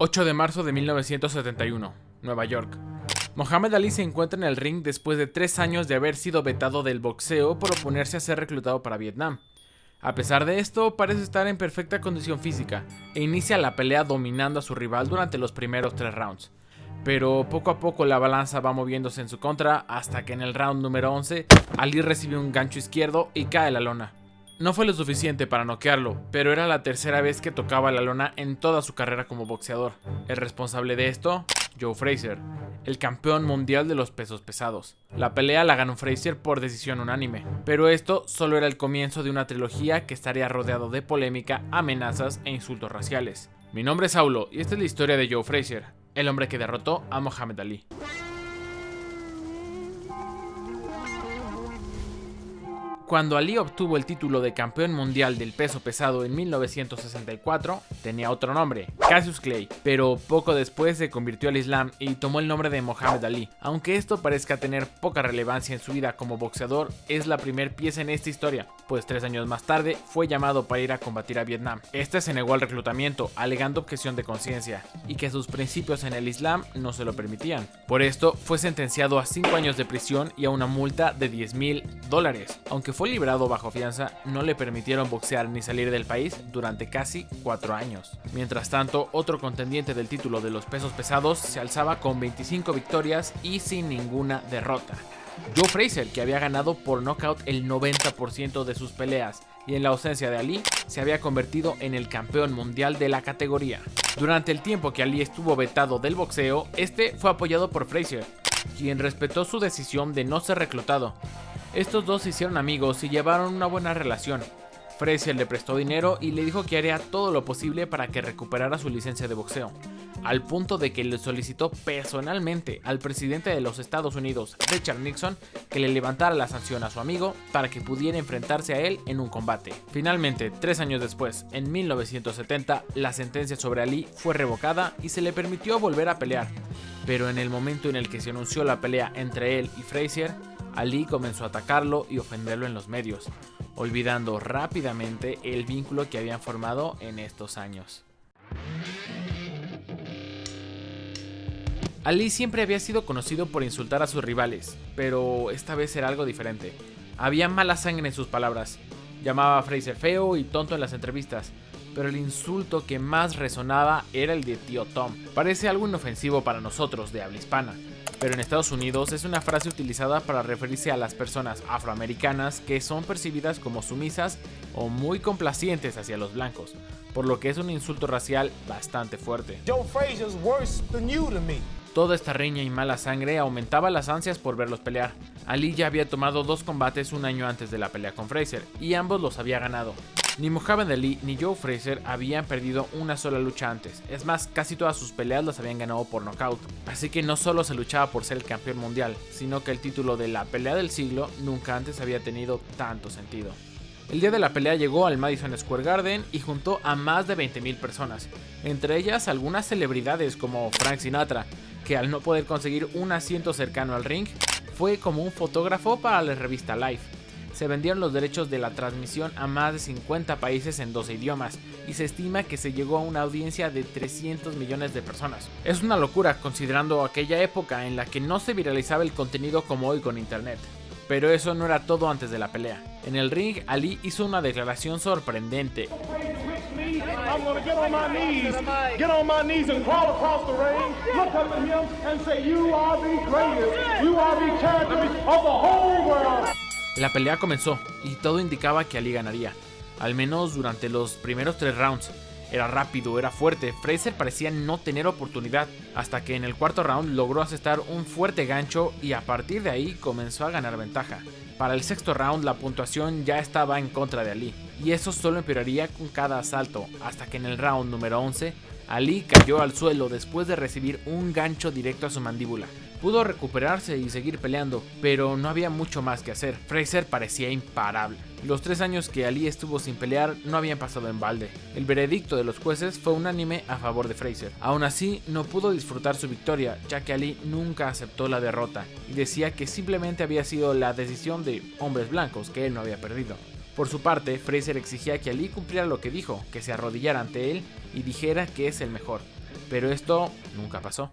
8 de marzo de 1971, Nueva York. Muhammad Ali se encuentra en el ring después de 3 años de haber sido vetado del boxeo por oponerse a ser reclutado para Vietnam. A pesar de esto, parece estar en perfecta condición física e inicia la pelea dominando a su rival durante los primeros 3 rounds. Pero poco a poco la balanza va moviéndose en su contra hasta que en el round número 11, Ali recibe un gancho izquierdo y cae a la lona. No fue lo suficiente para noquearlo, pero era la tercera vez que tocaba la lona en toda su carrera como boxeador. El responsable de esto, Joe Frazier, el campeón mundial de los pesos pesados. La pelea la ganó Frazier por decisión unánime, pero esto solo era el comienzo de una trilogía que estaría rodeado de polémica, amenazas e insultos raciales. Mi nombre es Saulo y esta es la historia de Joe Frazier, el hombre que derrotó a Muhammad Ali. Cuando Ali obtuvo el título de campeón mundial del peso pesado en 1964, tenía otro nombre, Cassius Clay, pero poco después se convirtió al Islam y tomó el nombre de Muhammad Ali. Aunque esto parezca tener poca relevancia en su vida como boxeador, es la primer pieza en esta historia, pues 3 años más tarde fue llamado para ir a combatir a Vietnam. Este se negó al reclutamiento, alegando objeción de conciencia, y que sus principios en el Islam no se lo permitían. Por esto, fue sentenciado a 5 años de prisión y a una multa de $10,000, aunque fue liberado bajo fianza, no le permitieron boxear ni salir del país durante casi 4 años. Mientras tanto, otro contendiente del título de los pesos pesados se alzaba con 25 victorias y sin ninguna derrota. Joe Frazier, que había ganado por nocaut el 90% de sus peleas y en la ausencia de Ali, se había convertido en el campeón mundial de la categoría. Durante el tiempo que Ali estuvo vetado del boxeo, este fue apoyado por Frazier, quien respetó su decisión de no ser reclutado. Estos dos se hicieron amigos y llevaron una buena relación. Frazier le prestó dinero y le dijo que haría todo lo posible para que recuperara su licencia de boxeo, al punto de que le solicitó personalmente al presidente de los Estados Unidos, Richard Nixon, que le levantara la sanción a su amigo para que pudiera enfrentarse a él en un combate. Finalmente, 3 años después, en 1970, la sentencia sobre Ali fue revocada y se le permitió volver a pelear. Pero en el momento en el que se anunció la pelea entre él y Frazier, Ali comenzó a atacarlo y ofenderlo en los medios, olvidando rápidamente el vínculo que habían formado en estos años. Ali siempre había sido conocido por insultar a sus rivales, pero esta vez era algo diferente. Había mala sangre en sus palabras. Llamaba a Frazier feo y tonto en las entrevistas, pero el insulto que más resonaba era el de tío Tom. Parece algo inofensivo para nosotros de habla hispana, pero en Estados Unidos es una frase utilizada para referirse a las personas afroamericanas que son percibidas como sumisas o muy complacientes hacia los blancos, por lo que es un insulto racial bastante fuerte. Joe Frazier's worse than you to me. Toda esta riña y mala sangre aumentaba las ansias por verlos pelear. Ali ya había tomado 2 combates un año antes de la pelea con Frazier y ambos los había ganado. Ni Muhammad Ali ni Joe Frazier habían perdido una sola lucha antes, es más, casi todas sus peleas las habían ganado por nocaut, así que no solo se luchaba por ser el campeón mundial, sino que el título de la pelea del siglo nunca antes había tenido tanto sentido. El día de la pelea llegó al Madison Square Garden y juntó a más de 20,000 personas, entre ellas algunas celebridades como Frank Sinatra, que al no poder conseguir un asiento cercano al ring, fue como un fotógrafo para la revista Life. Se vendieron los derechos de la transmisión a más de 50 países en 12 idiomas y se estima que se llegó a una audiencia de 300 millones de personas. Es una locura considerando aquella época en la que no se viralizaba el contenido como hoy con internet. Pero eso no era todo antes de la pelea. En el ring, Ali hizo una declaración sorprendente. I'm gonna get on my knees and crawl across the ring, look up at him and say, you are the greatest, you are the champion of the whole world. La pelea comenzó y todo indicaba que Ali ganaría, al menos durante los primeros 3 rounds. Era rápido, era fuerte, Frazier parecía no tener oportunidad, hasta que en el 4º round logró asestar un fuerte gancho y a partir de ahí comenzó a ganar ventaja. Para el 6º round la puntuación ya estaba en contra de Ali, y eso solo empeoraría con cada asalto, hasta que en el round número 11, Ali cayó al suelo después de recibir un gancho directo a su mandíbula. Pudo recuperarse y seguir peleando, pero no había mucho más que hacer. Frazier parecía imparable. Los 3 años que Ali estuvo sin pelear no habían pasado en balde. El veredicto de los jueces fue unánime a favor de Frazier. Aún así, no pudo disfrutar su victoria, ya que Ali nunca aceptó la derrota y decía que simplemente había sido la decisión de hombres blancos, que él no había perdido. Por su parte, Frazier exigía que Ali cumpliera lo que dijo, que se arrodillara ante él y dijera que es el mejor. pero esto nunca pasó.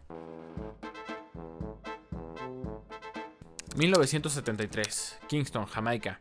1973, Kingston, Jamaica.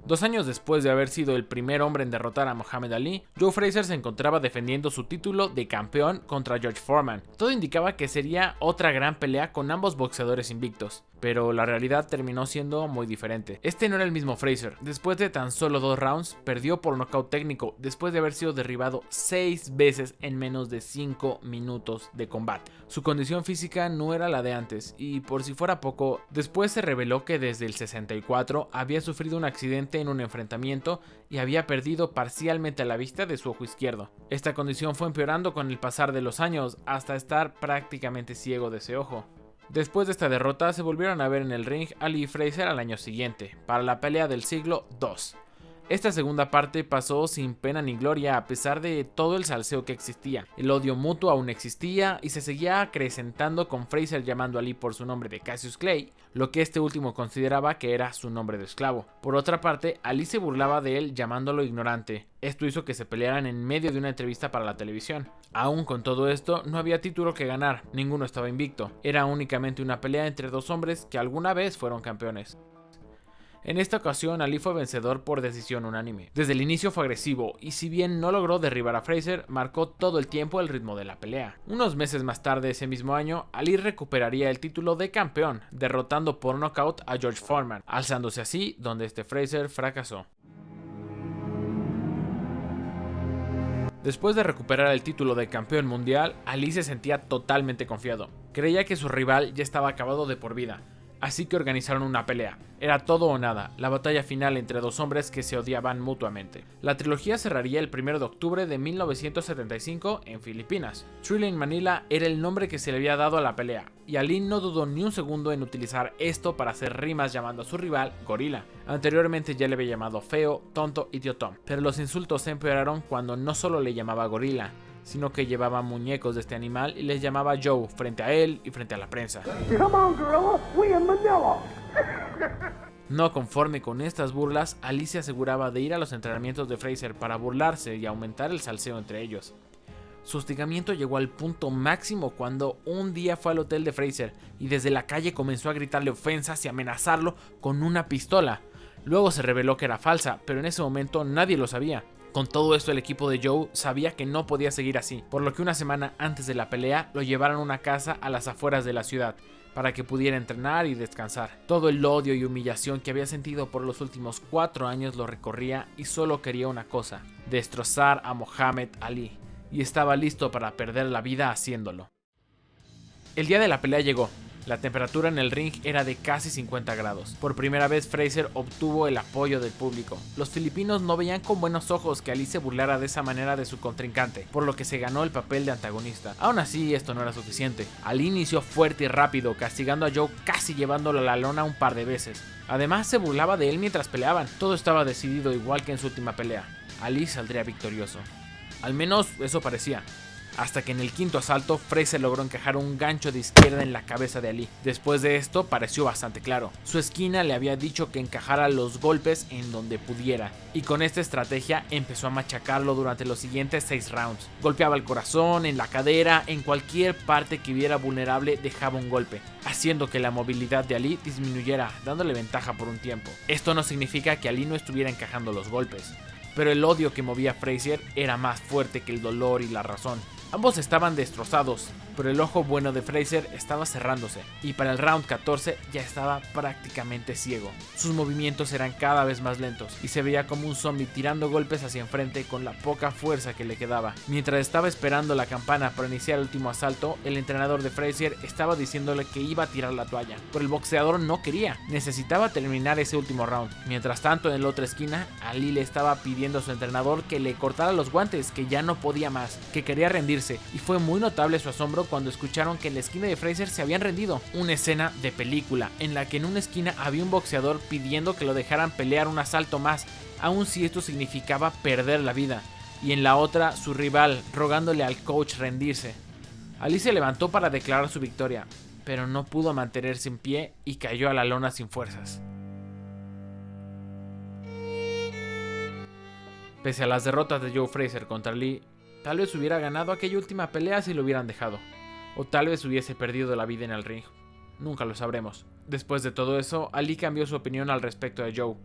2 años después de haber sido el primer hombre en derrotar a Muhammad Ali, Joe Frazier se encontraba defendiendo su título de campeón contra George Foreman. Todo indicaba que sería otra gran pelea con ambos boxeadores invictos, pero la realidad terminó siendo muy diferente. Este no era el mismo Frazier. Después de tan solo 2 rounds, perdió por nocaut técnico después de haber sido derribado 6 veces en menos de 5 minutos de combate. Su condición física no era la de antes, y por si fuera poco, después se reveló que desde el 64 había sufrido un accidente en un enfrentamiento y había perdido parcialmente la vista de su ojo izquierdo. Esta condición fue empeorando con el pasar de los años hasta estar prácticamente ciego de ese ojo. Después de esta derrota se volvieron a ver en el ring Ali y Frazier al año siguiente, para la pelea del siglo II. Esta segunda parte pasó sin pena ni gloria a pesar de todo el salseo que existía. El odio mutuo aún existía y se seguía acrecentando con Frazier llamando a Ali por su nombre de Cassius Clay, lo que este último consideraba que era su nombre de esclavo. Por otra parte, Ali se burlaba de él llamándolo ignorante. Esto hizo que se pelearan en medio de una entrevista para la televisión. Aún con todo esto, no había título que ganar, ninguno estaba invicto. Era únicamente una pelea entre 2 hombres que alguna vez fueron campeones. En esta ocasión, Ali fue vencedor por decisión unánime. Desde el inicio fue agresivo y si bien no logró derribar a Frazier, marcó todo el tiempo el ritmo de la pelea. Unos meses más tarde ese mismo año, Ali recuperaría el título de campeón, derrotando por nocaut a George Foreman, alzándose así donde Frazier fracasó. Después de recuperar el título de campeón mundial, Ali se sentía totalmente confiado. Creía que su rival ya estaba acabado de por vida. Así que organizaron una pelea. Era todo o nada, la batalla final entre 2 hombres que se odiaban mutuamente. La trilogía cerraría el 1 de octubre de 1975 en Filipinas. Thrilla in Manila era el nombre que se le había dado a la pelea, y Ali no dudó ni un segundo en utilizar esto para hacer rimas llamando a su rival Gorila. Anteriormente ya le había llamado feo, tonto, idiotón, pero los insultos se empeoraron cuando no solo le llamaba Gorila, sino que llevaba muñecos de este animal y les llamaba Joe frente a él y frente a la prensa. Come on, gorilla, we in Manila. No conforme con estas burlas, Ali se aseguraba de ir a los entrenamientos de Frazier para burlarse y aumentar el salseo entre ellos. Su hostigamiento llegó al punto máximo cuando un día fue al hotel de Frazier y desde la calle comenzó a gritarle ofensas y amenazarlo con una pistola. Luego se reveló que era falsa, pero en ese momento nadie lo sabía. Con todo esto, el equipo de Joe sabía que no podía seguir así, por lo que una semana antes de la pelea lo llevaron a una casa a las afueras de la ciudad para que pudiera entrenar y descansar. Todo el odio y humillación que había sentido por los últimos 4 años lo recorría y solo quería una cosa: destrozar a Muhammad Ali, y estaba listo para perder la vida haciéndolo. El día de la pelea llegó. La temperatura en el ring era de casi 50 grados. Por primera vez Frazier obtuvo el apoyo del público. Los filipinos no veían con buenos ojos que Ali se burlara de esa manera de su contrincante, por lo que se ganó el papel de antagonista. Aún así, esto no era suficiente. Ali inició fuerte y rápido, castigando a Joe casi llevándolo a la lona un par de veces. Además, se burlaba de él mientras peleaban. Todo estaba decidido igual que en su última pelea. Ali saldría victorioso. Al menos eso parecía. Hasta que en el 5.º asalto, Frazier logró encajar un gancho de izquierda en la cabeza de Ali. Después de esto, pareció bastante claro. Su esquina le había dicho que encajara los golpes en donde pudiera, y con esta estrategia empezó a machacarlo durante los siguientes 6 rounds. Golpeaba el corazón, en la cadera, en cualquier parte que viera vulnerable dejaba un golpe, haciendo que la movilidad de Ali disminuyera, dándole ventaja por un tiempo. Esto no significa que Ali no estuviera encajando los golpes, pero el odio que movía a Frazier era más fuerte que el dolor y la razón. Ambos estaban destrozados, pero el ojo bueno de Frazier estaba cerrándose, y para el round 14 ya estaba prácticamente ciego. Sus movimientos eran cada vez más lentos, y se veía como un zombie tirando golpes hacia enfrente con la poca fuerza que le quedaba. Mientras estaba esperando la campana para iniciar el último asalto, el entrenador de Frazier estaba diciéndole que iba a tirar la toalla, pero el boxeador no quería, necesitaba terminar ese último round. Mientras tanto, en la otra esquina, Ali le estaba pidiendo a su entrenador que le cortara los guantes, que ya no podía más, que quería rendirse, y fue muy notable su asombro cuando escucharon que en la esquina de Frazier se habían rendido. Una escena de película, en la que en una esquina había un boxeador pidiendo que lo dejaran pelear un asalto más, aun si esto significaba perder la vida, y en la otra su rival rogándole al coach rendirse. Ali se levantó para declarar su victoria, pero no pudo mantenerse en pie y cayó a la lona sin fuerzas. Pese a las derrotas de Joe Frazier contra Ali, Tal vez hubiera ganado aquella última pelea si lo hubieran dejado. O tal vez hubiese perdido la vida en el ring. Nunca lo sabremos. Después de todo eso, Ali cambió su opinión al respecto de Joe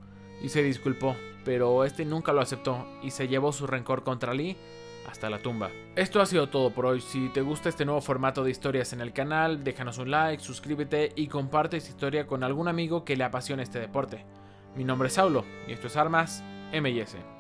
y se disculpó, pero este nunca lo aceptó y se llevó su rencor contra Lee hasta la tumba. Esto ha sido todo por hoy. Si te gusta este nuevo formato de historias en el canal, déjanos un like, suscríbete y comparte esta historia con algún amigo que le apasione este deporte. Mi nombre es Saulo y esto es Armas M&S.